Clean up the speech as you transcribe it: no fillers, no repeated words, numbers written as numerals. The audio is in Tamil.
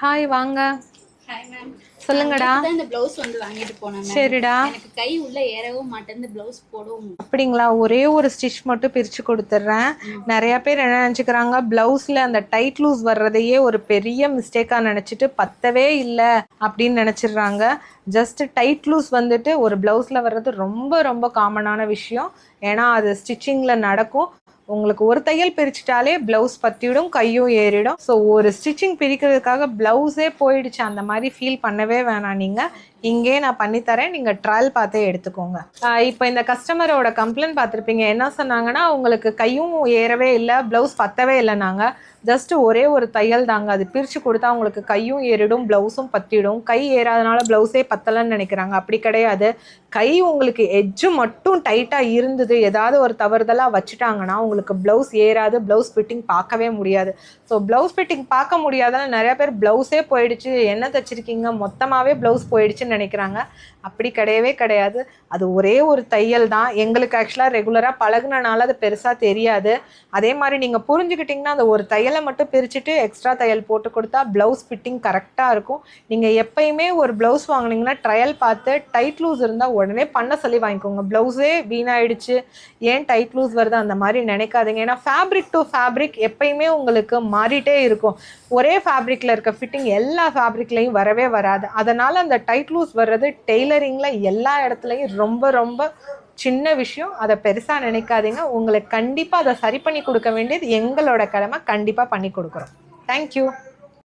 ஹாய் வாங்க. Hi ma'am. சொல்லுங்கடா. இந்த ப்ளவுஸ் வந்து வாங்கிட்டு போனேன் மேம். சரிடா. எனக்கு கை உள்ள ஏறவும் மாட்டேங்குது, ப்ளவுஸ் போடவும். அப்படிங்களா? ஒரே ஒரு ஸ்டிச் மட்டும் பிரித்து கொடுத்துட்றேன். நிறையா பேர் என்ன நினச்சிக்கிறாங்க, ப்ளவுஸில் அந்த டைட் லூஸ் வர்றதையே ஒரு பெரிய மிஸ்டேக்காக நினச்சிட்டு பத்தவே இல்லை அப்படின்னு நினச்சிடுறாங்க. ஜஸ்ட் டைட் லூஸ் வந்துட்டு ஒரு ப்ளவுஸில் வர்றது ரொம்ப ரொம்ப காமனான விஷயம். ஏன்னா அது ஸ்டிச்சிங்கில் நடக்கும். உங்களுக்கு ஒரு தையல் பிரிச்சுட்டாலே ப்ளவுஸ் பற்றிடும், கையும் ஏறிடும். ஸோ ஒரு ஸ்டிச்சிங் பிரிக்கிறதுக்காக ப்ளவுஸே போயிடுச்சு அந்த மாதிரி ஃபீல் பண்ணவே வேணாம். நீங்கள் இங்கே நான் பண்ணித்தரேன், நீங்கள் ட்ரையல் பார்த்தே எடுத்துக்கோங்க. இப்போ இந்த கஸ்டமரோட கம்ப்ளைண்ட் பார்த்துருப்பீங்க. என்ன சொன்னாங்கன்னா, உங்களுக்கு கையும் ஏறவே இல்லை, ப்ளவுஸ் பத்தவே இல்லைனாங்க. ஜஸ்ட்டு ஒரே ஒரு தையல் தாங்க, அது பிரித்து கொடுத்தா உங்களுக்கு கையும் ஏறிடும், ப்ளவுஸும் பற்றிடும். கை ஏறாதனால ப்ளவுஸே பத்தலைன்னு நினைக்கிறாங்க. அப்படி கிடையாது. கை உங்களுக்கு எட்ஜு மட்டும் டைட்டாக இருந்தது, ஏதாவது ஒரு தவறுதலாக வச்சுட்டாங்கன்னா உங்களுக்கு ப்ளவுஸ் ஏறாது, ப்ளவுஸ் ஃபிட்டிங் பார்க்கவே முடியாது. ஸோ ப்ளவுஸ் ஃபிட்டிங் பார்க்க முடியாதால நிறையா பேர் ப்ளவுஸே போயிடுச்சு, என்ன தைச்சிருக்கீங்க, மொத்தமாகவே ப்ளவுஸ் போயிடுச்சுன்னு நினைக்கிறாங்க. அப்படி கிடையவே கிடையாது. அது ஒரே ஒரு தையல் தான். எங்களுக்கு ஆக்சுவலாக ரெகுலராக பழகுனனால அது பெருசாக தெரியாது. அதே மாதிரி நீங்கள் புரிஞ்சுக்கிட்டிங்கன்னா அந்த ஒரு தையலை மட்டும் பிரிச்சுட்டு எக்ஸ்ட்ரா தையல் போட்டு கொடுத்தா ப்ளவுஸ் ஃபிட்டிங் கரெக்டாக இருக்கும். நீங்கள் எப்பயுமே ஒரு ப்ளவுஸ் வாங்கினீங்கன்னா ட்ரையல் பார்த்து டைட் லூஸ் இருந்தால் உடனே பண்ண சொல்லி வாங்கிக்கோங்க. ப்ளவுஸே வீணாயிடுச்சு, ஏன் டைட் லூஸ் வருது அந்த மாதிரி நினைக்காதீங்க. ஏன்னா ஃபேப்ரிக் டு ஃபேப்ரிக் எப்பயுமே உங்களுக்கு மாறிட்டே இருக்கும். ஒரே ஃபேப்ரிக்கில் இருக்க ஃபிட்டிங் எல்லா ஃபேப்ரிக்லையும் வரவே வராது. அதனால் அந்த டைட் லூஸ் வர்றது டெய்லரிங்கில் எல்லா இடத்துலையும் ரொம்ப ரொம்ப சின்ன விஷயம். அதை பெருசாக நினைக்காதீங்க. உங்களுக்கு கண்டிப்பாக அதை சரி பண்ணி கொடுக்க வேண்டியது எங்களோட கடமை. கண்டிப்பாக பண்ணி கொடுக்குறோம். தேங்க்யூ.